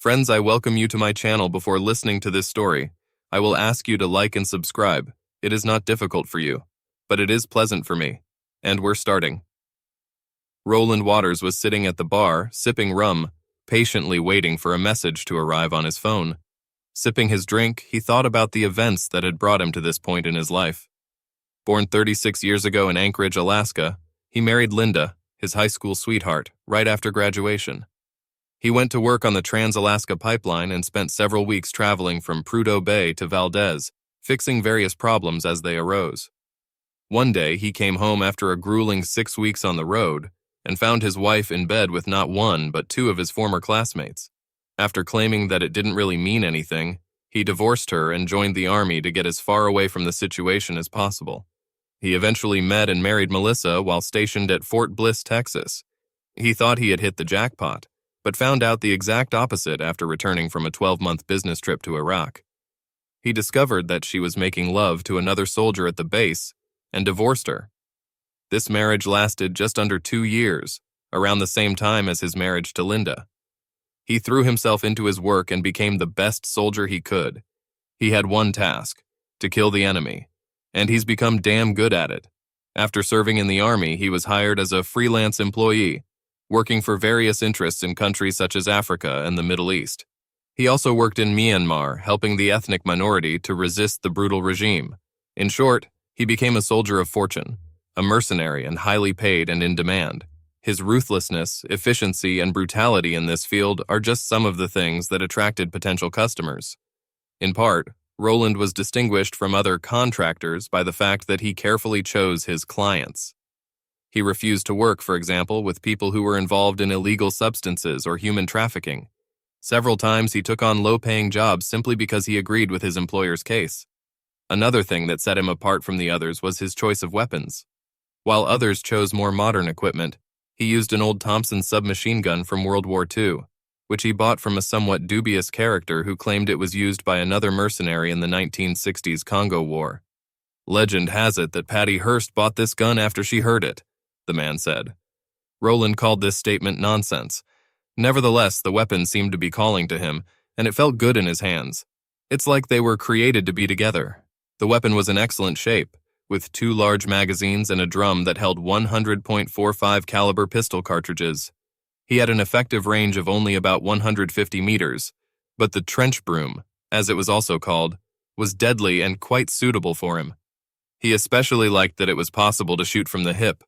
Friends, I welcome you to my channel. Before listening to this story, I will ask you to like and subscribe. It is not difficult for you, but it is pleasant for me. And we're starting. Roland Waters was sitting at the bar, sipping rum, patiently waiting for a message to arrive on his phone. Sipping his drink, he thought about the events that had brought him to this point in his life. Born 36 years ago in Anchorage, Alaska, he married Linda, his high school sweetheart, right after graduation. He went to work on the Trans-Alaska Pipeline and spent several weeks traveling from Prudhoe Bay to Valdez, fixing various problems as they arose. One day, he came home after a grueling 6 weeks on the road and found his wife in bed with not one but two of his former classmates. After claiming that it didn't really mean anything, he divorced her and joined the Army to get as far away from the situation as possible. He eventually met and married Melissa while stationed at Fort Bliss, Texas. He thought he had hit the jackpot, but found out the exact opposite after returning from a 12-month business trip to Iraq. He discovered that she was making love to another soldier at the base and divorced her. This marriage lasted just under 2 years, around the same time as his marriage to Linda. He threw himself into his work and became the best soldier he could. He had one task: to kill the enemy, and he's become damn good at it. After serving in the Army, he was hired as a freelance employee, working for various interests in countries such as Africa and the Middle East. He also worked in Myanmar, helping the ethnic minority to resist the brutal regime. In short, he became a soldier of fortune, a mercenary and highly paid and in demand. His ruthlessness, efficiency, and brutality in this field are just some of the things that attracted potential customers. In part, Roland was distinguished from other contractors by the fact that he carefully chose his clients. He refused to work, for example, with people who were involved in illegal substances or human trafficking. Several times he took on low-paying jobs simply because he agreed with his employer's case. Another thing that set him apart from the others was his choice of weapons. While others chose more modern equipment, he used an old Thompson submachine gun from World War II, which he bought from a somewhat dubious character who claimed it was used by another mercenary in the 1960s Congo War. Legend has it that Patty Hearst bought this gun after she heard it, the man said. Roland called this statement nonsense. Nevertheless, the weapon seemed to be calling to him, and it felt good in his hands. It's like they were created to be together. The weapon was in excellent shape, with 2 large magazines and a drum that held 100.45 caliber pistol cartridges. He had an effective range of only about 150 meters, but the trench broom, as it was also called, was deadly and quite suitable for him. He especially liked that it was possible to shoot from the hip.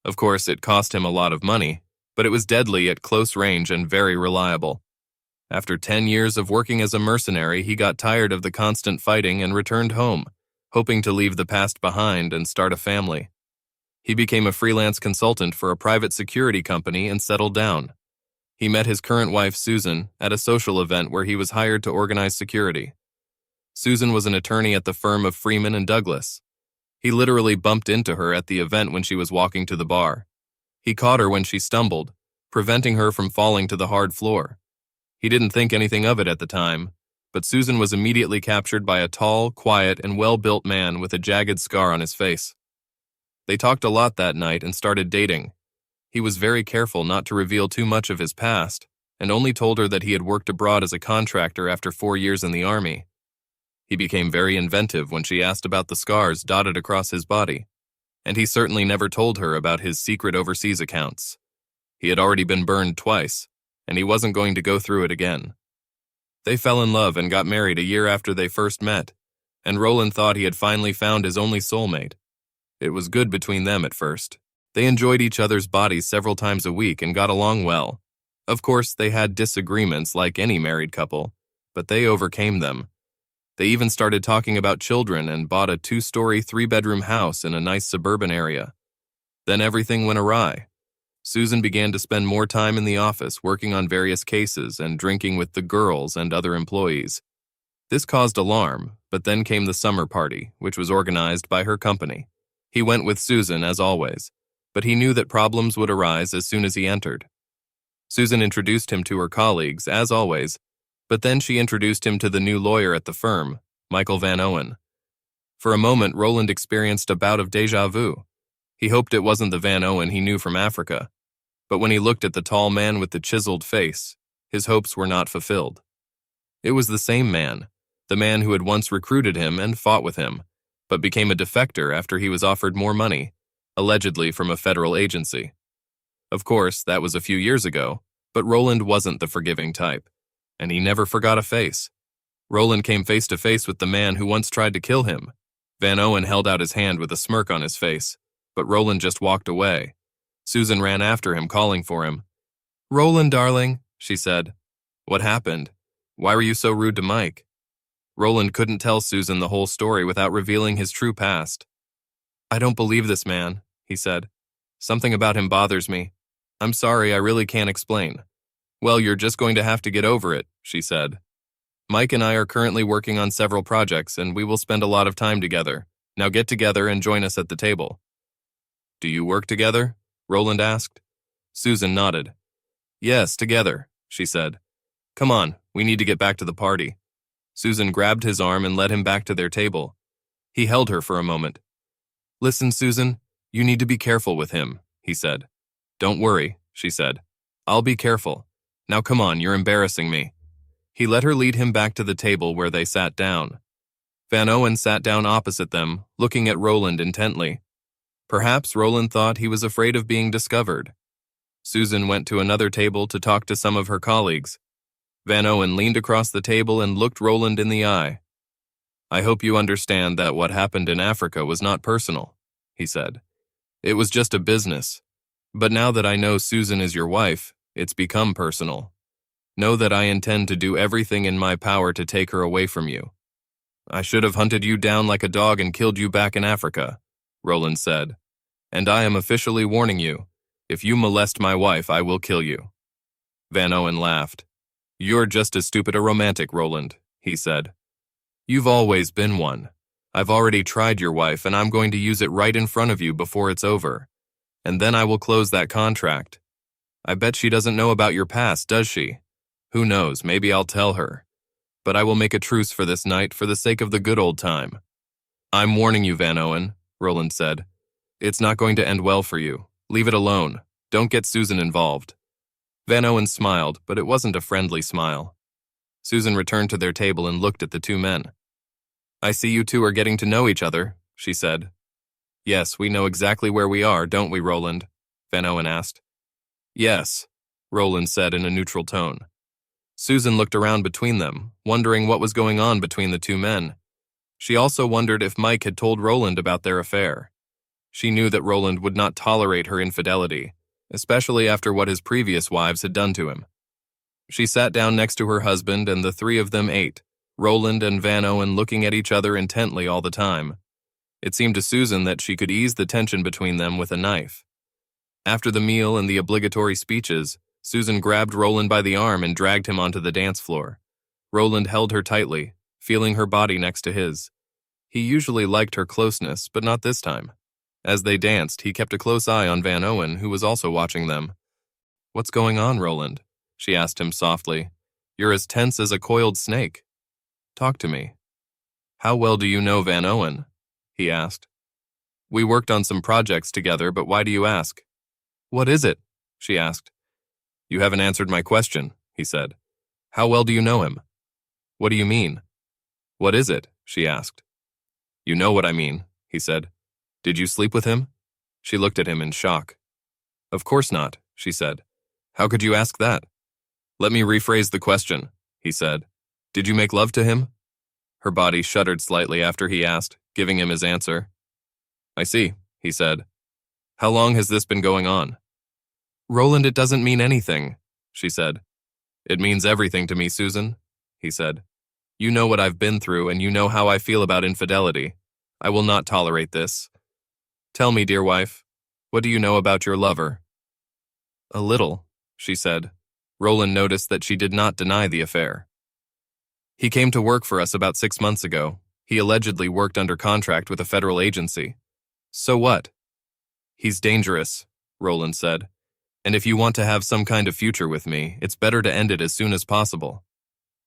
Of course, it cost him a lot of money, but it was deadly at close range and very reliable. After 10 years of working as a mercenary, he got tired of the constant fighting and returned home, hoping to leave the past behind and start a family. He became a freelance consultant for a private security company and settled down. He met his current wife, Susan, at a social event where he was hired to organize security. Susan was an attorney at the firm of Freeman and Douglas. He literally bumped into her at the event when she was walking to the bar. He caught her when she stumbled, preventing her from falling to the hard floor. He didn't think anything of it at the time, but Susan was immediately captured by a tall, quiet, and well-built man with a jagged scar on his face. They talked a lot that night and started dating. He was very careful not to reveal too much of his past, and only told her that he had worked abroad as a contractor after 4 years in the Army. He became very inventive when she asked about the scars dotted across his body, and he certainly never told her about his secret overseas accounts. He had already been burned twice, and he wasn't going to go through it again. They fell in love and got married a year after they first met, and Roland thought he had finally found his only soulmate. It was good between them at first. They enjoyed each other's bodies several times a week and got along well. Of course, they had disagreements like any married couple, but they overcame them. They even started talking about children and bought a 2-story, 3-bedroom house in a nice suburban area. Then everything went awry. Susan began to spend more time in the office working on various cases and drinking with the girls and other employees. This caused alarm, but then came the summer party, which was organized by her company. He went with Susan, as always, but he knew that problems would arise as soon as he entered. Susan introduced him to her colleagues, as always, but then she introduced him to the new lawyer at the firm, Michael Van Owen. For a moment, Roland experienced a bout of déjà vu. He hoped it wasn't the Van Owen he knew from Africa, but when he looked at the tall man with the chiseled face, His hopes were not fulfilled. It was the same man, the man who had once recruited him and fought with him, but became a defector after he was offered more money, allegedly from a federal agency. Of course, that was a few years ago, but Roland wasn't the forgiving type, and he never forgot a face. Roland came face to face with the man who once tried to kill him. Van Owen held out his hand with a smirk on his face, but Roland just walked away. Susan ran after him, calling for him. "Roland, darling," she said. "What happened? Why were you so rude to Mike?" Roland couldn't tell Susan the whole story without revealing his true past. "I don't believe this man," he said. "Something about him bothers me. I'm sorry, I really can't explain." "Well, you're just going to have to get over it," she said. "Mike and I are currently working on several projects, and we will spend a lot of time together. Now get together and join us at the table." "Do you work together?" Roland asked. Susan nodded. "Yes, together," she said. "Come on, we need to get back to the party." Susan grabbed his arm and led him back to their table. He held her for a moment. "Listen, Susan, you need to be careful with him," he said. "Don't worry," she said. "I'll be careful. Now come on, you're embarrassing me." He let her lead him back to the table where they sat down. Van Owen sat down opposite them, looking at Roland intently. Perhaps Roland thought he was afraid of being discovered. Susan went to another table to talk to some of her colleagues. Van Owen leaned across the table and looked Roland in the eye. "I hope you understand that what happened in Africa was not personal," he said. "It was just a business. But now that I know Susan is your wife, it's become personal. Know that I intend to do everything in my power to take her away from you." "I should have hunted you down like a dog and killed you back in Africa," Roland said. "And I am officially warning you, if you molest my wife, I will kill you." Van Owen laughed. "You're just as stupid a romantic, Roland," he said. "You've always been one. I've already tried your wife, and I'm going to use it right in front of you before it's over. And then I will close that contract. I bet she doesn't know about your past, does she? Who knows, maybe I'll tell her. But I will make a truce for this night for the sake of the good old time." "I'm warning you, Van Owen," Roland said. "It's not going to end well for you. Leave it alone. Don't get Susan involved." Van Owen smiled, but it wasn't a friendly smile. Susan returned to their table and looked at the two men. "I see you two are getting to know each other," she said. "Yes, we know exactly where we are, don't we, Roland?" Van Owen asked. "Yes," Roland said in a neutral tone. Susan looked around between them, wondering what was going on between the two men. She also wondered if Mike had told Roland about their affair. She knew that Roland would not tolerate her infidelity, especially after what his previous wives had done to him. She sat down next to her husband and the three of them ate, Roland and Van Owen looking at each other intently all the time. It seemed to Susan that she could ease the tension between them with a knife. After the meal and the obligatory speeches, Susan grabbed Roland by the arm and dragged him onto the dance floor. Roland held her tightly, feeling her body next to his. He usually liked her closeness, but not this time. As they danced, he kept a close eye on Van Owen, who was also watching them. "What's going on, Roland?" she asked him softly. "You're as tense as a coiled snake. Talk to me." "How well do you know Van Owen?" he asked. "We worked on some projects together, but why do you ask?" "What is it?" she asked. "You haven't answered my question," he said. "How well do you know him?" "What do you mean?" "What is it?" she asked. "You know what I mean," he said. "Did you sleep with him?" She looked at him in shock. "Of course not," she said. "How could you ask that?" "Let me rephrase the question," he said. "Did you make love to him?" Her body shuddered slightly after he asked, giving him his answer. "I see," he said. "How long has this been going on?" "Roland, it doesn't mean anything," she said. "It means everything to me, Susan," he said. "You know what I've been through, and you know how I feel about infidelity. I will not tolerate this. Tell me, dear wife, what do you know about your lover?" "A little," she said. Roland noticed that she did not deny the affair. "He came to work for us about 6 months ago. He allegedly worked under contract with a federal agency. So what?" "He's dangerous," Roland said. "And if you want to have some kind of future with me, it's better to end it as soon as possible."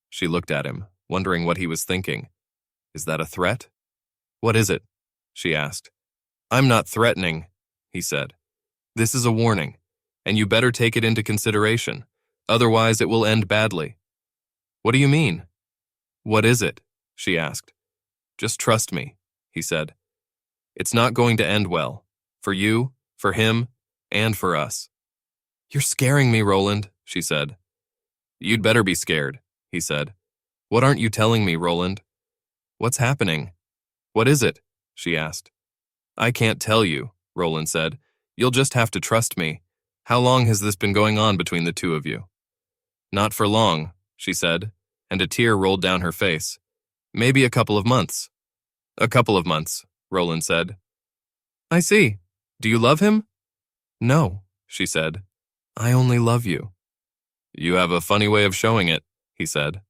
She looked at him, wondering what he was thinking. Is that a threat? "What is it?" she asked. "I'm not threatening," he said. "This is a warning, and you better take it into consideration. Otherwise, it will end badly. What do you mean? What is it? She asked. Just trust me, he said. It's not going to end well. For you, for him, and for us. You're scaring me, Roland, she said. You'd better be scared, he said. What aren't you telling me, Roland? What's happening? What is it? She asked. I can't tell you, Roland said. You'll just have to trust me. How long has this been going on between the two of you? Not for long, she said, and a tear rolled down her face. Maybe a couple of months. A couple of months, Roland said. I see. Do you love him? No, she said. I only love you. You have a funny way of showing it, he said.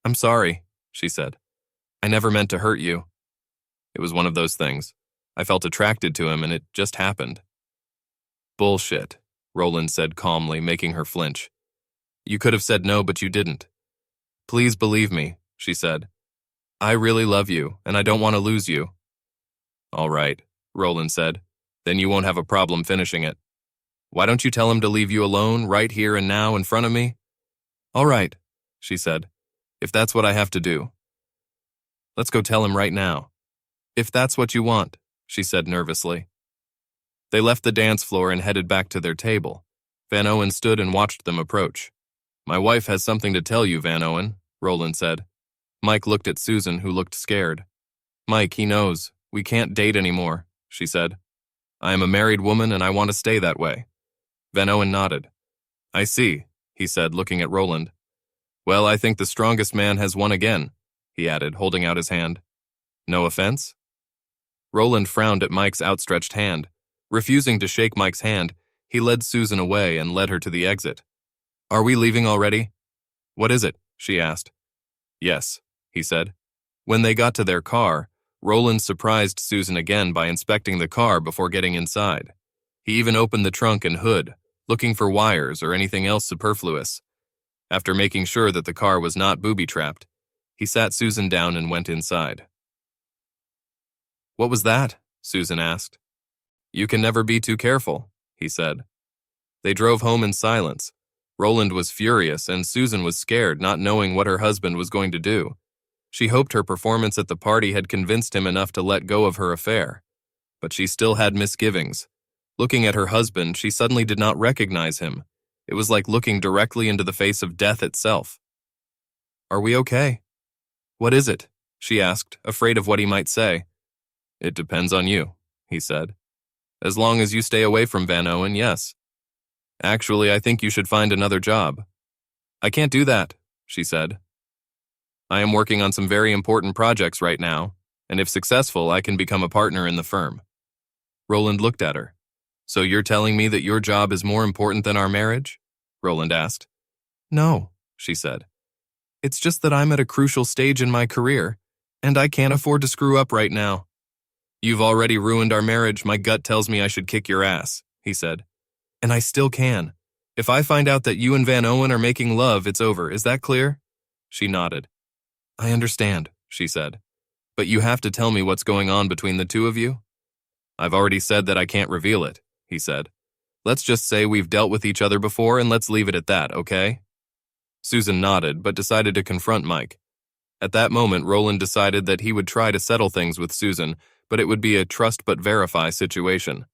I'm sorry, she said. I never meant to hurt you. It was one of those things. I felt attracted to him and it just happened. Bullshit, Roland said calmly, making her flinch. You could have said no, but you didn't. Please believe me, she said. I really love you, and I don't want to lose you. All right, Roland said. Then you won't have a problem finishing it. Why don't you tell him to leave you alone right here and now in front of me? All right, she said, if that's what I have to do. Let's go tell him right now. If that's what you want, she said nervously. They left the dance floor and headed back to their table. Van Owen stood and watched them approach. My wife has something to tell you, Van Owen, Roland said. Mike looked at Susan, who looked scared. Mike, he knows. We can't date anymore, she said. I am a married woman and I want to stay that way. Van Owen nodded. I see, he said, looking at Roland. Well, I think the strongest man has won again, he added, holding out his hand. No offense? Roland frowned at Mike's outstretched hand. Refusing to shake Mike's hand, he led Susan away and led her to the exit. Are we leaving already? What is it? She asked. Yes, he said. When they got to their car, Roland surprised Susan again by inspecting the car before getting inside. He even opened the trunk and hood, looking for wires or anything else superfluous. After making sure that the car was not booby-trapped, he sat Susan down and went inside. What was that? Susan asked. You can never be too careful, he said. They drove home in silence. Roland was furious and Susan was scared, not knowing what her husband was going to do. She hoped her performance at the party had convinced him enough to let go of her affair. But she still had misgivings. Looking at her husband, she suddenly did not recognize him. It was like looking directly into the face of death itself. Are we okay? What is it? She asked, afraid of what he might say. It depends on you, he said. As long as you stay away from Van Owen, yes. Actually, I think you should find another job. I can't do that, she said. I am working on some very important projects right now, and if successful, I can become a partner in the firm. Roland looked at her. So you're telling me that your job is more important than our marriage? Roland asked. No, she said. It's just that I'm at a crucial stage in my career, and I can't afford to screw up right now. You've already ruined our marriage. My gut tells me I should kick your ass, he said. And I still can. If I find out that you and Van Owen are making love, it's over. Is that clear? She nodded. I understand, she said. But you have to tell me what's going on between the two of you. I've already said that I can't reveal it, he said. Let's just say we've dealt with each other before and let's leave it at that, okay? Susan nodded, but decided to confront Mike. At that moment, Roland decided that he would try to settle things with Susan, but it would be a trust but verify situation.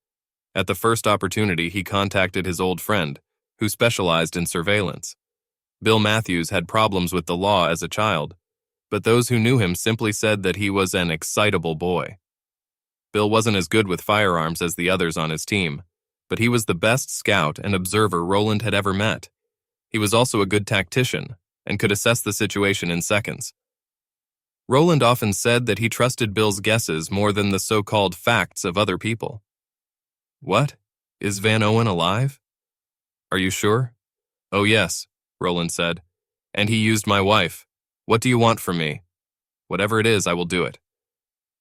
At the first opportunity, he contacted his old friend, who specialized in surveillance. Bill Matthews had problems with the law as a child, but those who knew him simply said that he was an excitable boy. Bill wasn't as good with firearms as the others on his team, but he was the best scout and observer Roland had ever met. He was also a good tactician and could assess the situation in seconds. Roland often said that he trusted Bill's guesses more than the so-called facts of other people. What? Is Van Owen alive? Are you sure? Oh yes, Roland said. And he used my wife. What do you want from me? Whatever it is, I will do it.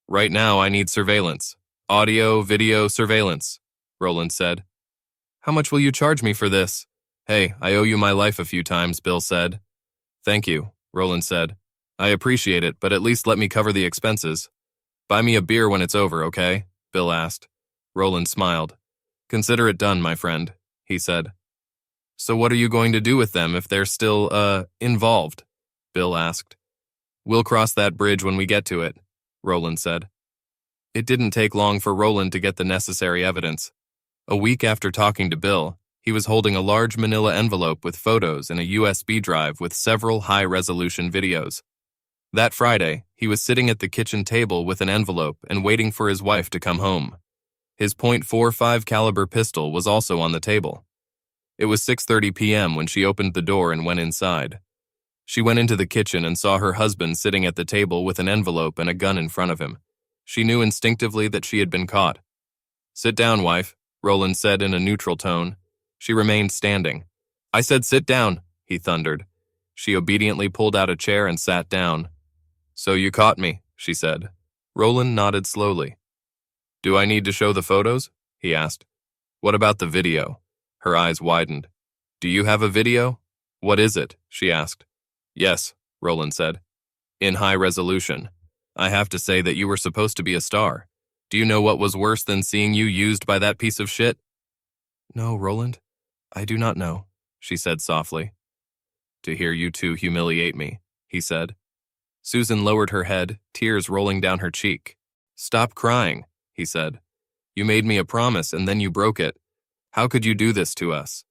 Right now, I need surveillance. Audio, video, surveillance, Roland said. How much will you charge me for this? Hey, I owe you my life a few times, Bill said. Thank you, Roland said. I appreciate it, but at least let me cover the expenses. Buy me a beer when it's over, okay? Bill asked. Roland smiled. Consider it done, my friend, he said. So what are you going to do with them if they're still, involved? Bill asked. We'll cross that bridge when we get to it, Roland said. It didn't take long for Roland to get the necessary evidence. A week after talking to Bill, he was holding a large manila envelope with photos and a USB drive with several high-resolution videos. That Friday, he was sitting at the kitchen table with an envelope and waiting for his wife to come home. His .45 caliber pistol was also on the table. It was 6:30 p.m. when she opened the door and went inside. She went into the kitchen and saw her husband sitting at the table with an envelope and a gun in front of him. She knew instinctively that she had been caught. Sit down, wife, Roland said in a neutral tone. She remained standing. I said sit down, he thundered. She obediently pulled out a chair and sat down. So you caught me, she said. Roland nodded slowly. Do I need to show the photos? He asked. What about the video? Her eyes widened. Do you have a video? What is it? She asked. Yes, Roland said. In high resolution. I have to say that you were supposed to be a star. Do you know what was worse than seeing you used by that piece of shit? No, Roland, I do not know, she said softly. To hear you two humiliate me, he said. Susan lowered her head, tears rolling down her cheek. Stop crying, he said. You made me a promise and then you broke it. How could you do this to us?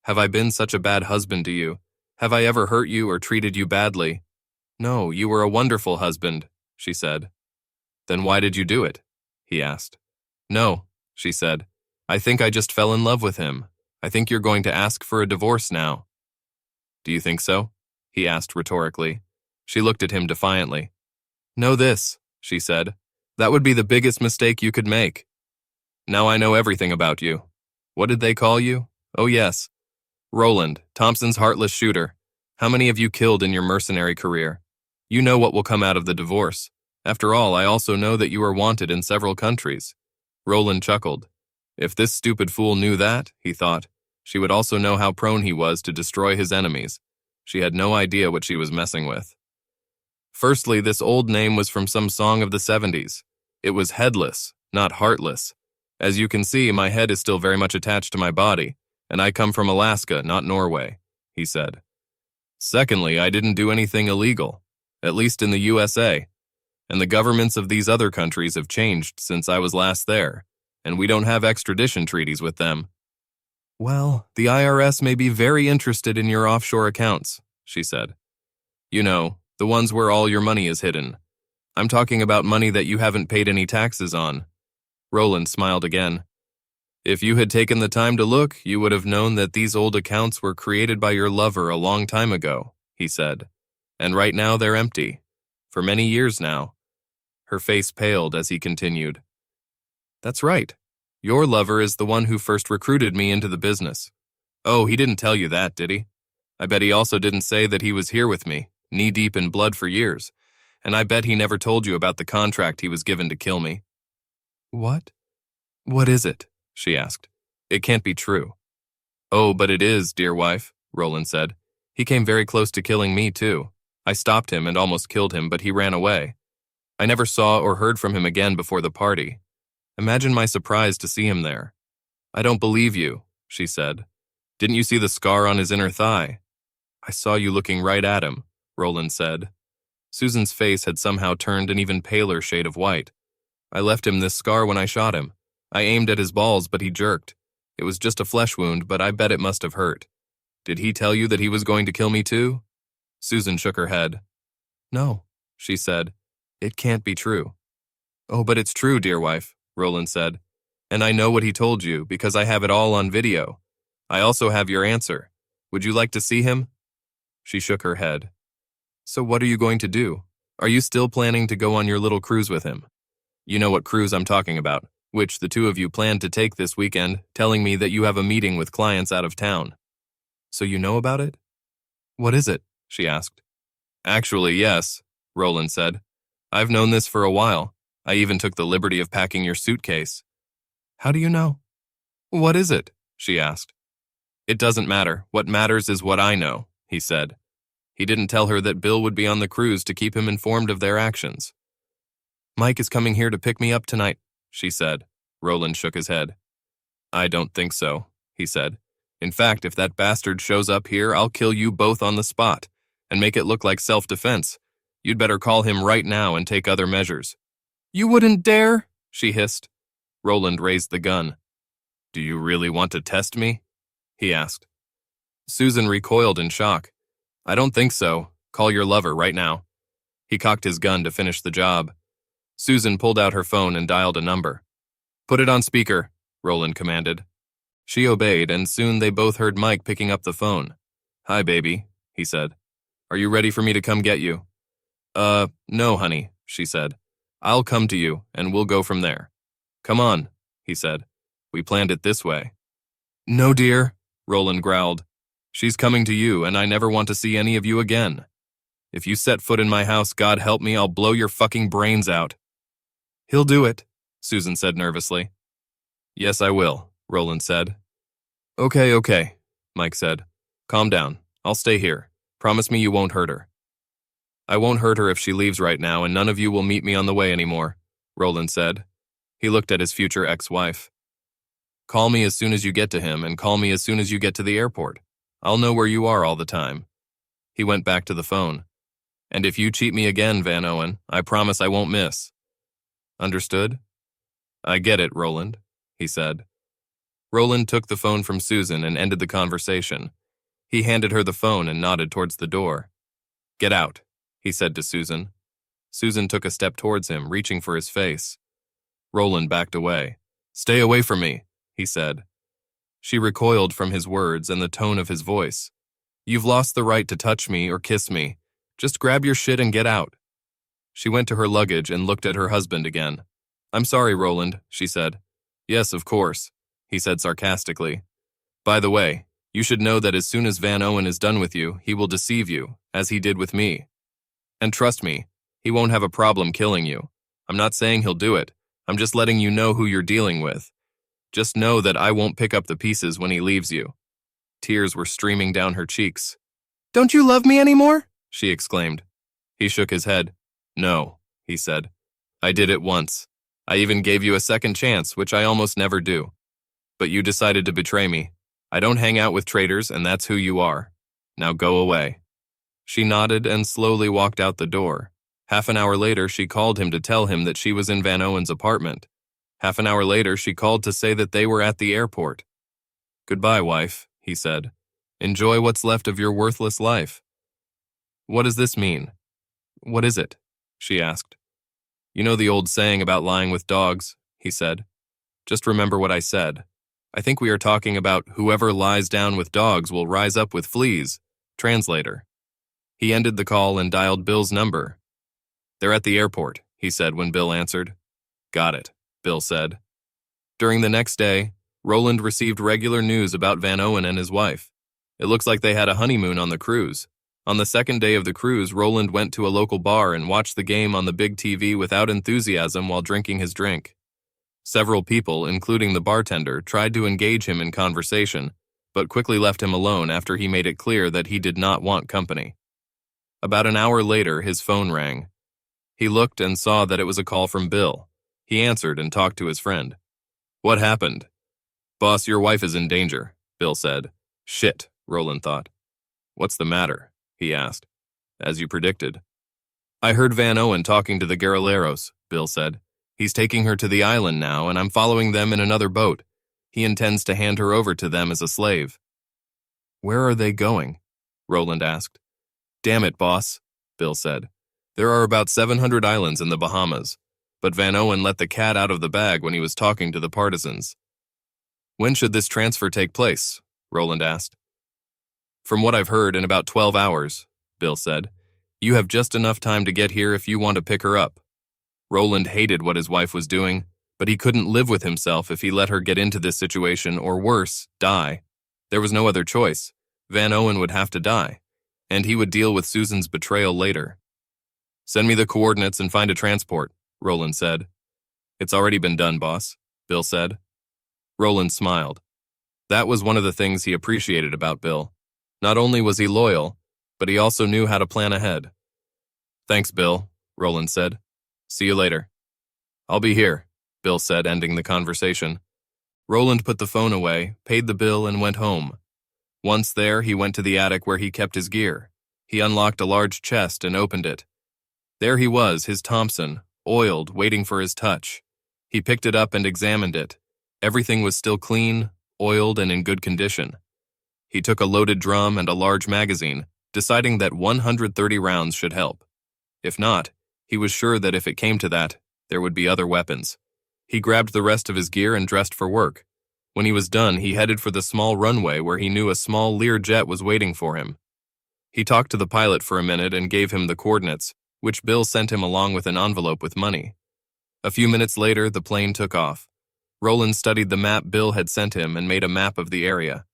Have I been such a bad husband to you? Have I ever hurt you or treated you badly? No, you were a wonderful husband, she said. Then why did you do it? He asked. No, she said. I think I just fell in love with him. I think you're going to ask for a divorce now. Do you think so? He asked rhetorically. She looked at him defiantly. Know this, she said. That would be the biggest mistake you could make. Now I know everything about you. What did they call you? Oh yes. Roland, Thompson's heartless shooter. How many have you killed in your mercenary career? You know what will come out of the divorce. After all, I also know that you are wanted in several countries. Roland chuckled. If this stupid fool knew that, he thought, she would also know how prone he was to destroy his enemies. She had no idea what she was messing with. Firstly, this old name was from some song of the 70s. It was headless, not heartless. As you can see, my head is still very much attached to my body, and I come from Alaska, not Norway, he said. Secondly, I didn't do anything illegal, at least in the USA, and the governments of these other countries have changed since I was last there, and we don't have extradition treaties with them. Well, the IRS may be very interested in your offshore accounts, she said. You know, the ones where all your money is hidden. I'm talking about money that you haven't paid any taxes on. Roland smiled again. If you had taken the time to look, you would have known that these old accounts were created by your lover a long time ago, he said. And right now they're empty. For many years now. Her face paled as he continued. That's right. Your lover is the one who first recruited me into the business. Oh, he didn't tell you that, did he? I bet he also didn't say that he was here with me, knee-deep in blood for years. And I bet he never told you about the contract he was given to kill me. What? What is it? She asked. It can't be true. Oh, but it is, dear wife, Roland said. He came very close to killing me, too. I stopped him and almost killed him, but he ran away. I never saw or heard from him again before the party. Imagine my surprise to see him there. I don't believe you, she said. Didn't you see the scar on his inner thigh? I saw you looking right at him, Roland said. Susan's face had somehow turned an even paler shade of white. I left him this scar when I shot him. I aimed at his balls, but he jerked. It was just a flesh wound, but I bet it must have hurt. Did he tell you that he was going to kill me too? Susan shook her head. No, she said. It can't be true. Oh, but it's true, dear wife, Roland said. And I know what he told you because I have it all on video. I also have your answer. Would you like to see him? She shook her head. So what are you going to do? Are you still planning to go on your little cruise with him? You know what cruise I'm talking about, which the two of you planned to take this weekend, telling me that you have a meeting with clients out of town. So you know about it? What is it? She asked. Actually, yes, Roland said. I've known this for a while. I even took the liberty of packing your suitcase. How do you know? What is it? She asked. It doesn't matter. What matters is what I know, he said. He didn't tell her that Bill would be on the cruise to keep him informed of their actions. Mike is coming here to pick me up tonight, she said. Roland shook his head. I don't think so, he said. In fact, if that bastard shows up here, I'll kill you both on the spot and make it look like self-defense. You'd better call him right now and take other measures." "You wouldn't dare," she hissed. Roland raised the gun. "Do you really want to test me?" he asked. Susan recoiled in shock. "I don't think so. Call your lover right now." He cocked his gun to finish the job. Susan pulled out her phone and dialed a number. "Put it on speaker," Roland commanded. She obeyed, and soon they both heard Mike picking up the phone. "Hi, baby," he said. "Are you ready for me to come get you?" No, honey," she said. "I'll come to you, and we'll go from there." "Come on," he said. "We planned it this way." "No, dear," Roland growled. "She's coming to you, and I never want to see any of you again. If you set foot in my house, God help me, I'll blow your fucking brains out." "He'll do it," Susan said nervously. "Yes, I will," Roland said. Okay, Mike said. "Calm down. I'll stay here. Promise me you won't hurt her." "I won't hurt her if she leaves right now, and none of you will meet me on the way anymore," Roland said. He looked at his future ex-wife. "Call me as soon as you get to him, and call me as soon as you get to the airport. I'll know where you are all the time." He went back to the phone. "And if you cheat me again, Van Owen, I promise I won't miss." "Understood?" "I get it, Roland," he said. Roland took the phone from Susan and ended the conversation. He handed her the phone and nodded towards the door. "Get out," he said to Susan. Susan took a step towards him, reaching for his face. Roland backed away. "Stay away from me," he said. She recoiled from his words and the tone of his voice. "You've lost the right to touch me or kiss me. Just grab your shit and get out." She went to her luggage and looked at her husband again. "I'm sorry, Roland," she said. "Yes, of course," he said sarcastically. "By the way, you should know that as soon as Van Owen is done with you, he will deceive you, as he did with me. And trust me, he won't have a problem killing you. I'm not saying he'll do it. I'm just letting you know who you're dealing with. Just know that I won't pick up the pieces when he leaves you." Tears were streaming down her cheeks. "Don't you love me anymore?" she exclaimed. He shook his head. "No," he said. "I did it once. I even gave you a second chance, which I almost never do. But you decided to betray me. I don't hang out with traitors, and that's who you are. Now go away." She nodded and slowly walked out the door. Half an hour later, she called him to tell him that she was in Van Owen's apartment. Half an hour later, she called to say that they were at the airport. "Goodbye, wife," he said. "Enjoy what's left of your worthless life." "What does this mean?" "What is it?" she asked. "You know the old saying about lying with dogs," he said. "Just remember what I said. I think we are talking about whoever lies down with dogs will rise up with fleas. Translator." He ended the call and dialed Bill's number. "They're at the airport," he said when Bill answered. "Got it," Bill said. During the next day, Roland received regular news about Van Owen and his wife. It looks like they had a honeymoon on the cruise. On the second day of the cruise, Roland went to a local bar and watched the game on the big TV without enthusiasm while drinking his drink. Several people, including the bartender, tried to engage him in conversation, but quickly left him alone after he made it clear that he did not want company. About an hour later, his phone rang. He looked and saw that it was a call from Bill. He answered and talked to his friend. "What happened?" "Boss, your wife is in danger," Bill said. "Shit," Roland thought. "What's the matter?" he asked. "As you predicted." "I heard Van Owen talking to the guerrilleros," Bill said. "He's taking her to the island now, and I'm following them in another boat. He intends to hand her over to them as a slave." "Where are they going?" Roland asked. "Damn it, boss," Bill said. "There are about 700 islands in the Bahamas, but Van Owen let the cat out of the bag when he was talking to the partisans." "When should this transfer take place?" Roland asked. "From what I've heard, in about 12 hours, Bill said. "You have just enough time to get here if you want to pick her up." Roland hated what his wife was doing, but he couldn't live with himself if he let her get into this situation or worse, die. There was no other choice. Van Owen would have to die, and he would deal with Susan's betrayal later. "Send me the coordinates and find a transport," Roland said. "It's already been done, boss," Bill said. Roland smiled. That was one of the things he appreciated about Bill. Not only was he loyal, but he also knew how to plan ahead. "Thanks, Bill," Roland said. "See you later." "I'll be here," Bill said, ending the conversation. Roland put the phone away, paid the bill, and went home. Once there, he went to the attic where he kept his gear. He unlocked a large chest and opened it. There he was, his Thompson, oiled, waiting for his touch. He picked it up and examined it. Everything was still clean, oiled, and in good condition. He took a loaded drum and a large magazine, deciding that 130 rounds should help. If not, he was sure that if it came to that, there would be other weapons. He grabbed the rest of his gear and dressed for work. When he was done, he headed for the small runway where he knew a small Lear jet was waiting for him. He talked to the pilot for a minute and gave him the coordinates, which Bill sent him along with an envelope with money. A few minutes later, the plane took off. Roland studied the map Bill had sent him and made a map of the area.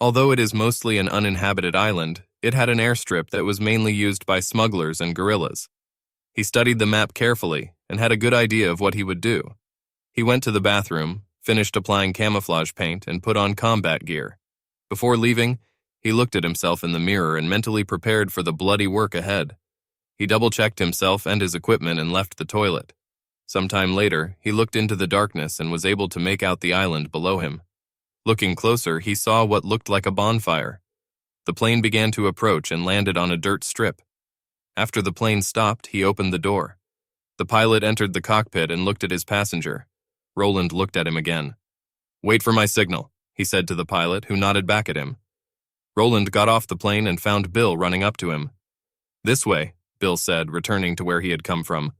Although it is mostly an uninhabited island, it had an airstrip that was mainly used by smugglers and guerrillas. He studied the map carefully and had a good idea of what he would do. He went to the bathroom, finished applying camouflage paint, and put on combat gear. Before leaving, he looked at himself in the mirror and mentally prepared for the bloody work ahead. He double-checked himself and his equipment and left the toilet. Sometime later, he looked into the darkness and was able to make out the island below him. Looking closer, he saw what looked like a bonfire. The plane began to approach and landed on a dirt strip. After the plane stopped, he opened the door. The pilot entered the cockpit and looked at his passenger. Roland looked at him again. "Wait for my signal," he said to the pilot, who nodded back at him. Roland got off the plane and found Bill running up to him. "This way," Bill said, returning to where he had come from.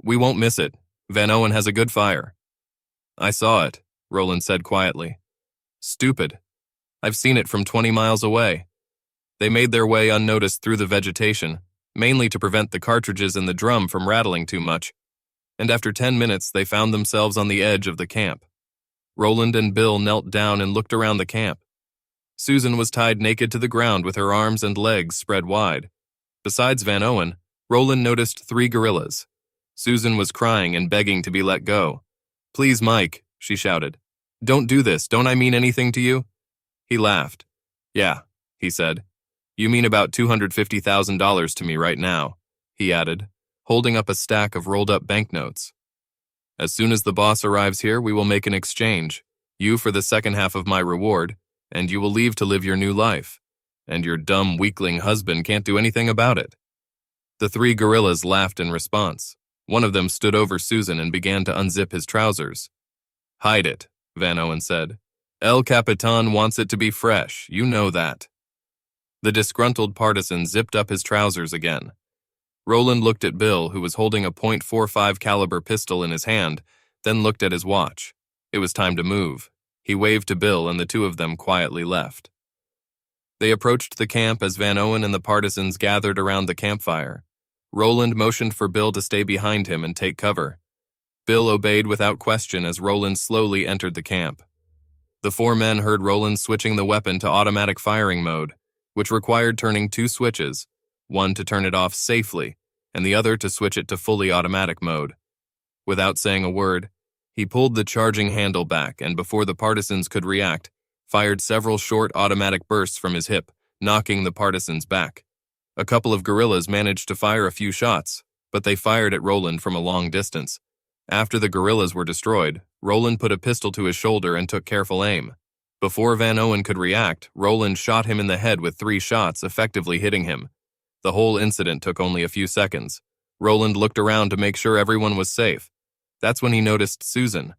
"We won't miss it. Van Owen has a good fire." "I saw it," Roland said quietly. "Stupid. I've seen it from 20 miles away." They made their way unnoticed through the vegetation, mainly to prevent the cartridges in the drum from rattling too much, and after 10 minutes they found themselves on the edge of the camp. Roland and Bill knelt down and looked around the camp. Susan was tied naked to the ground with her arms and legs spread wide. Besides Van Owen, Roland noticed 3 guerrillas. Susan was crying and begging to be let go. "Please, Mike," she shouted. "Don't do this. Don't I mean anything to you?" He laughed. "Yeah," he said. "You mean about $250,000 to me right now," he added, holding up a stack of rolled-up banknotes. "As soon as the boss arrives here, we will make an exchange. You for the second half of my reward, and you will leave to live your new life. And your dumb weakling husband can't do anything about it." The 3 guerrillas laughed in response. One of them stood over Susan and began to unzip his trousers. "Hide it," Van Owen said. "El Capitan wants it to be fresh, you know that." The disgruntled partisan zipped up his trousers again. Roland looked at Bill, who was holding a .45 caliber pistol in his hand, then looked at his watch. It was time to move. He waved to Bill and the 2 of them quietly left. They approached the camp as Van Owen and the partisans gathered around the campfire. Roland motioned for Bill to stay behind him and take cover. Bill obeyed without question as Roland slowly entered the camp. The 4 men heard Roland switching the weapon to automatic firing mode, which required turning 2 switches, one to turn it off safely, and the other to switch it to fully automatic mode. Without saying a word, he pulled the charging handle back and before the partisans could react, fired several short automatic bursts from his hip, knocking the partisans back. A couple of guerrillas managed to fire a few shots, but they fired at Roland from a long distance. After the guerrillas were destroyed, Roland put a pistol to his shoulder and took careful aim. Before Van Owen could react, Roland shot him in the head with 3 shots, effectively hitting him. The whole incident took only a few seconds. Roland looked around to make sure everyone was safe. That's when he noticed Susan.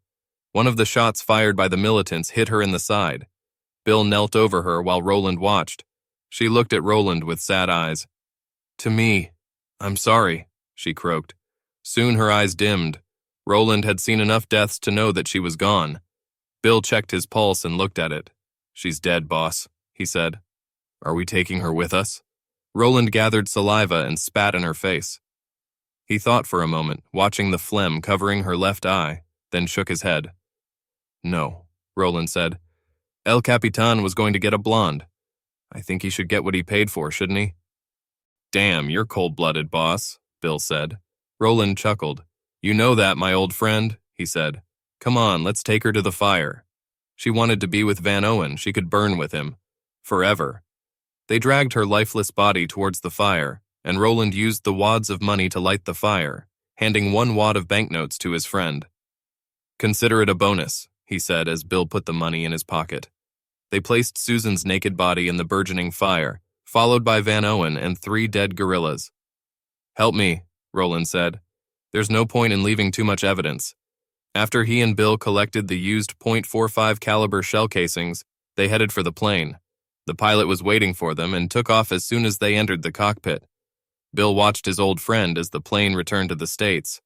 One of the shots fired by the militants hit her in the side. Bill knelt over her while Roland watched. She looked at Roland with sad eyes. "To me, I'm sorry," she croaked. Soon her eyes dimmed. Roland had seen enough deaths to know that she was gone. Bill checked his pulse and looked at it. "She's dead, boss," he said. "Are we taking her with us?" Roland gathered saliva and spat in her face. He thought for a moment, watching the phlegm covering her left eye, then shook his head. "No," Roland said. "El Capitan was going to get a blonde. I think he should get what he paid for, shouldn't he?" "Damn, you're cold-blooded, boss," Bill said. Roland chuckled. "You know that, my old friend," he said. "Come on, let's take her to the fire." She wanted to be with Van Owen. She could burn with him. Forever. They dragged her lifeless body towards the fire, and Roland used the wads of money to light the fire, handing 1 wad of banknotes to his friend. "Consider it a bonus," he said as Bill put the money in his pocket. They placed Susan's naked body in the burgeoning fire, followed by Van Owen and 3 dead gorillas. "Help me," Roland said. "There's no point in leaving too much evidence." After he and Bill collected the used .45 caliber shell casings, they headed for the plane. The pilot was waiting for them and took off as soon as they entered the cockpit. Bill watched his old friend as the plane returned to the States.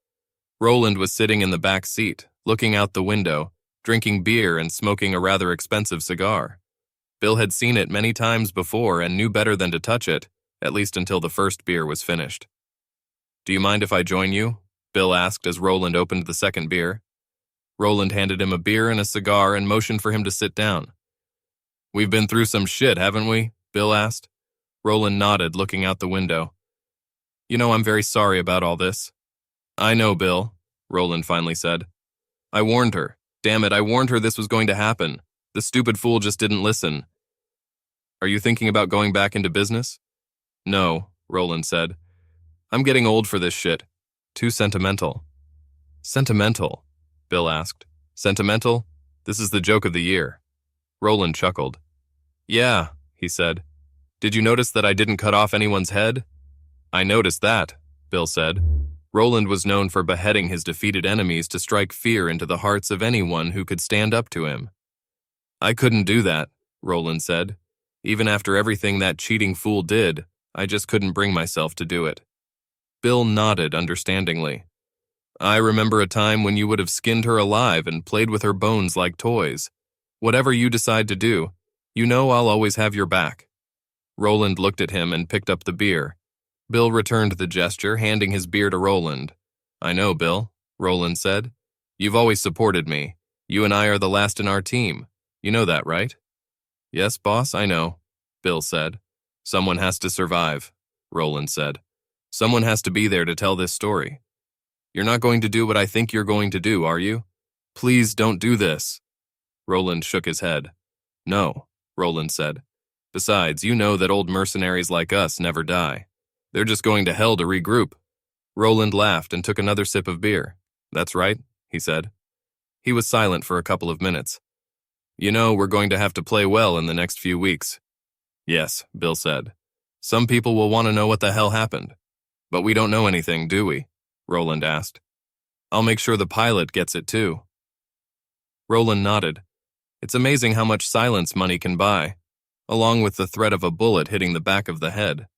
Roland was sitting in the back seat, looking out the window, drinking beer and smoking a rather expensive cigar. Bill had seen it many times before and knew better than to touch it, at least until the first beer was finished. "Do you mind if I join you?" Bill asked as Roland opened the second beer. Roland handed him a beer and a cigar and motioned for him to sit down. "We've been through some shit, haven't we?" Bill asked. Roland nodded, looking out the window. "You know, I'm very sorry about all this." "I know, Bill," Roland finally said. "I warned her. Damn it, I warned her this was going to happen. The stupid fool just didn't listen." "Are you thinking about going back into business?" "No," Roland said. "I'm getting old for this shit. Too sentimental." "Sentimental?" Bill asked. "Sentimental? This is the joke of the year." Roland chuckled. "Yeah," he said. "Did you notice that I didn't cut off anyone's head?" "I noticed that," Bill said. Roland was known for beheading his defeated enemies to strike fear into the hearts of anyone who could stand up to him. "I couldn't do that," Roland said. "Even after everything that cheating fool did, I just couldn't bring myself to do it." Bill nodded understandingly. "I remember a time when you would have skinned her alive and played with her bones like toys. Whatever you decide to do, you know I'll always have your back." Roland looked at him and picked up the beer. Bill returned the gesture, handing his beer to Roland. "I know, Bill," Roland said. "You've always supported me. You and I are the last in our team. You know that, right?" "Yes, boss, I know," Bill said. "Someone has to survive," Roland said. "Someone has to be there to tell this story. You're not going to do what I think you're going to do, are you? Please don't do this." Roland shook his head. "No," Roland said. "Besides, you know that old mercenaries like us never die. They're just going to hell to regroup." Roland laughed and took another sip of beer. "That's right," he said. He was silent for a couple of minutes. "You know, we're going to have to play well in the next few weeks." "Yes," Bill said. "Some people will want to know what the hell happened. But we don't know anything, do we?" Roland asked. "I'll make sure the pilot gets it too." Roland nodded. It's amazing how much silence money can buy, along with the threat of a bullet hitting the back of the head.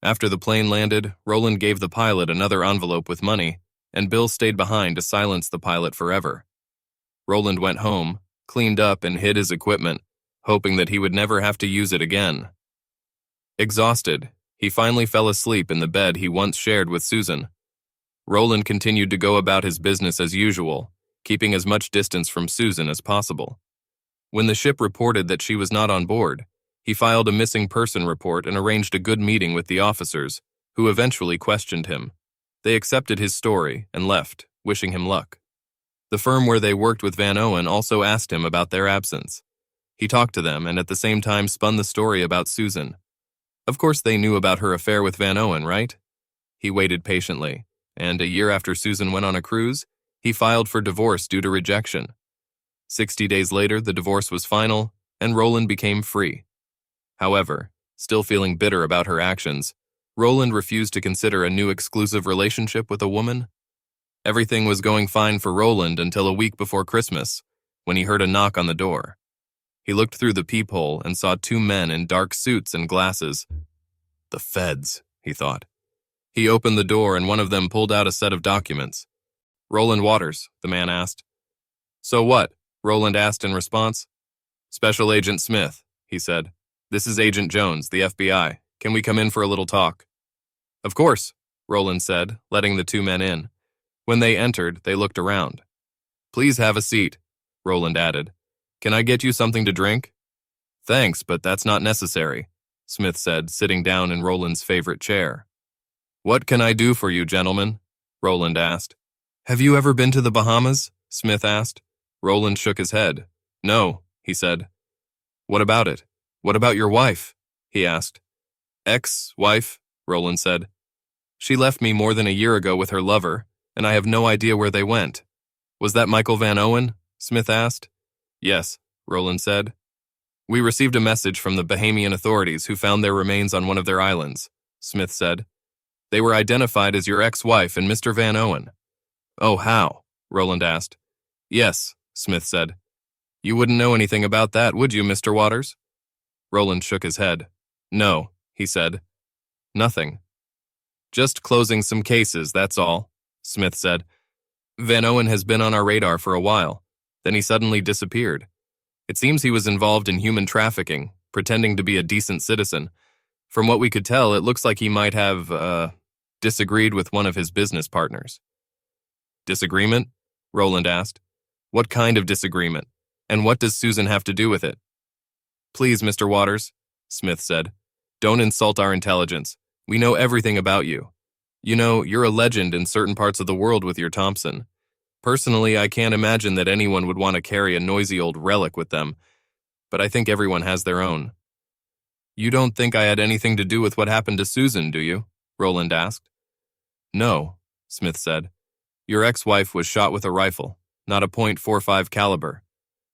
After the plane landed, Roland gave the pilot another envelope with money, and Bill stayed behind to silence the pilot forever. Roland went home, cleaned up, and hid his equipment, hoping that he would never have to use it again. Exhausted, he finally fell asleep in the bed he once shared with Susan. Roland continued to go about his business as usual, keeping as much distance from Susan as possible. When the ship reported that she was not on board, he filed a missing person report and arranged a good meeting with the officers, who eventually questioned him. They accepted his story and left, wishing him luck. The firm where they worked with Van Owen also asked him about their absence. He talked to them and at the same time spun the story about Susan. Of course they knew about her affair with Van Owen, right? He waited patiently, and a year after Susan went on a cruise, he filed for divorce due to rejection. 60 days later, the divorce was final, and Roland became free. However, still feeling bitter about her actions, Roland refused to consider a new exclusive relationship with a woman. Everything was going fine for Roland until a week before Christmas, when he heard a knock on the door. He looked through the peephole and saw 2 men in dark suits and glasses. "The feds," he thought. He opened the door and one of them pulled out a set of documents. "Roland Waters," the man asked. "So what?" Roland asked in response. "Special Agent Smith," he said. "This is Agent Jones, the FBI. Can we come in for a little talk?" "Of course," Roland said, letting the 2 men in. When they entered, they looked around. "Please have a seat," Roland added. "Can I get you something to drink?" "Thanks, but that's not necessary," Smith said, sitting down in Roland's favorite chair. "What can I do for you, gentlemen?" Roland asked. "Have you ever been to the Bahamas?" Smith asked. Roland shook his head. "No," he said. "What about it? What about your wife?" he asked. "Ex-wife," Roland said. "She left me more than a year ago with her lover, and I have no idea where they went." "Was that Michael Van Owen?" Smith asked. "Yes," Roland said. We received a message from the Bahamian authorities who found their remains on one of their islands, Smith said. They were identified as your ex-wife and Mr. Van Owen. Oh, how? Roland asked. Yes, Smith said. You wouldn't know anything about that, would you, Mr. Waters? Roland shook his head. No, he said. Nothing. Just closing some cases, that's all, Smith said. Van Owen has been on our radar for a while. Then he suddenly disappeared. It seems he was involved in human trafficking, pretending to be a decent citizen. From what we could tell, it looks like he might have, disagreed with one of his business partners. Disagreement? Roland asked. What kind of disagreement? And what does Susan have to do with it? Please, Mr. Waters, Smith said. Don't insult our intelligence. We know everything about you. You know, you're a legend in certain parts of the world with your Thompson. Personally, I can't imagine that anyone would want to carry a noisy old relic with them, but I think everyone has their own. You don't think I had anything to do with what happened to Susan, do you? Roland asked. No, Smith said. Your ex-wife was shot with a rifle, not a .45 caliber.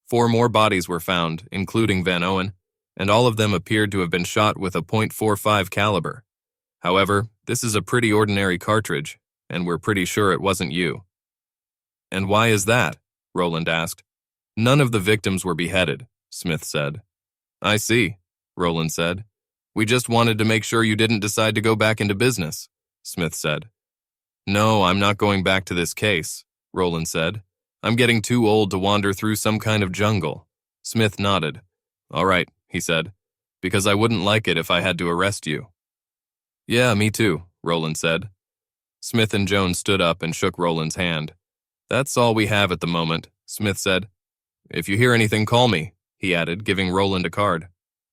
4 more bodies were found, including Van Owen, and all of them appeared to have been shot with a .45 caliber. However, this is a pretty ordinary cartridge, and we're pretty sure it wasn't you. And why is that? Roland asked. None of the victims were beheaded, Smith said. I see, Roland said. We just wanted to make sure you didn't decide to go back into business, Smith said. No, I'm not going back to this case, Roland said. I'm getting too old to wander through some kind of jungle. Smith nodded. All right, he said, because I wouldn't like it if I had to arrest you. Yeah, me too, Roland said. Smith and Jones stood up and shook Roland's hand. That's all we have at the moment, Smith said. If you hear anything, call me, he added, giving Roland a card.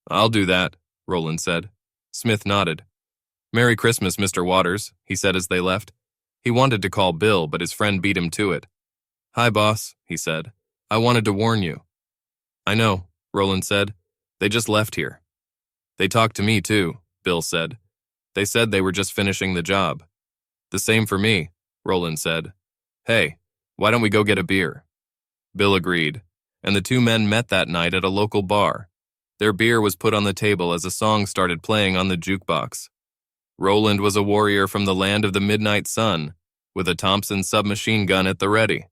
I'll do that, Roland said. Smith nodded. Merry Christmas, Mr. Waters, he said as they left. He wanted to call Bill, but his friend beat him to it. Hi, boss, he said. I wanted to warn you. I know, Roland said. They just left here. They talked to me, too, Bill said. They said they were just finishing the job. The same for me, Roland said. Hey, why don't we go get a beer? Bill agreed, and the 2 men met that night at a local bar. Their beer was put on the table as a song started playing on the jukebox. Roland was a warrior from the land of the midnight sun, with a Thompson submachine gun at the ready.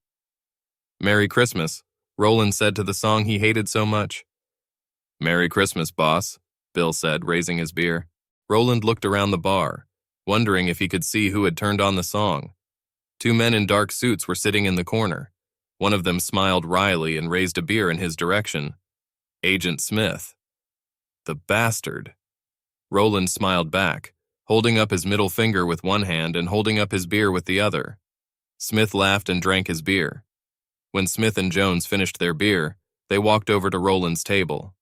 Merry Christmas, Roland said to the song he hated so much. Merry Christmas, boss, Bill said, raising his beer. Roland looked around the bar, wondering if he could see who had turned on the song. 2 men in dark suits were sitting in the corner. One of them smiled wryly and raised a beer in his direction. Agent Smith. The bastard. Roland smiled back, holding up his middle finger with one hand and holding up his beer with the other. Smith laughed and drank his beer. When Smith and Jones finished their beer, they walked over to Roland's table.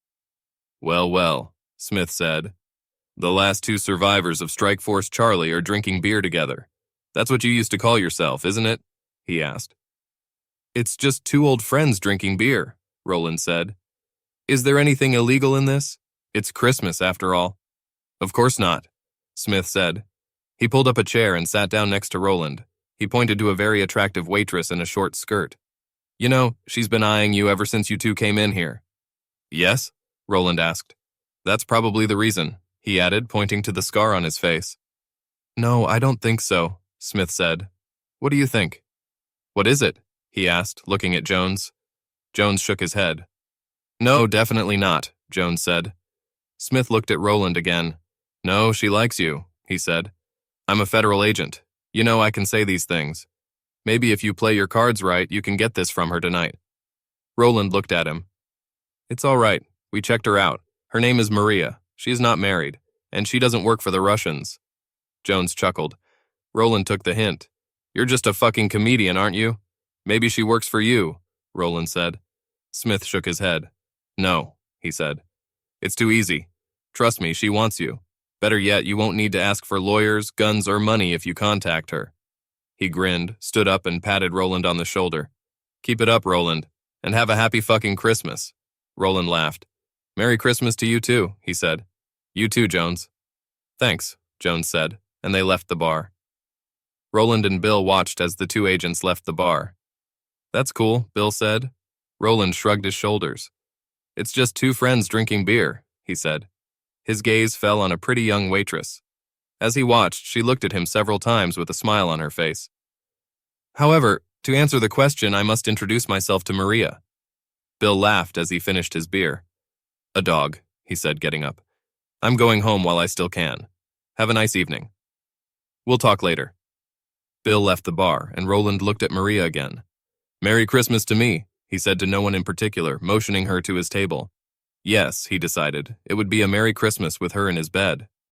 Well, well, Smith said. The last 2 survivors of Strike Force Charlie are drinking beer together. That's what you used to call yourself, isn't it? He asked. It's just 2 old friends drinking beer, Roland said. Is there anything illegal in this? It's Christmas, after all. Of course not, Smith said. He pulled up a chair and sat down next to Roland. He pointed to a very attractive waitress in a short skirt. You know, she's been eyeing you ever since you 2 came in here. Yes? Roland asked. That's probably the reason, he added, pointing to the scar on his face. No, I don't think so, Smith said. What do you think? What is it? He asked, looking at Jones. Jones shook his head. No, definitely not, Jones said. Smith looked at Roland again. No, she likes you, he said. I'm a federal agent. You know I can say these things. Maybe if you play your cards right, you can get this from her tonight. Roland looked at him. It's all right. We checked her out. Her name is Maria. She's not married, and she doesn't work for the Russians. Jones chuckled. Roland took the hint. You're just a fucking comedian, aren't you? Maybe she works for you, Roland said. Smith shook his head. No, he said. It's too easy. Trust me, she wants you. Better yet, you won't need to ask for lawyers, guns, or money if you contact her. He grinned, stood up, and patted Roland on the shoulder. Keep it up, Roland, and have a happy fucking Christmas. Roland laughed. Merry Christmas to you too, he said. You too, Jones. Thanks, Jones said, and they left the bar. Roland and Bill watched as the 2 agents left the bar. That's cool, Bill said. Roland shrugged his shoulders. It's just two friends drinking beer, he said. His gaze fell on a pretty young waitress. As he watched, she looked at him several times with a smile on her face. However, to answer the question, I must introduce myself to Maria. Bill laughed as he finished his beer. A dog, he said, getting up. I'm going home while I still can. Have a nice evening. We'll talk later. Bill left the bar, and Roland looked at Maria again. Merry Christmas to me, he said to no one in particular, motioning her to his table. Yes, he decided, it would be a Merry Christmas with her in his bed.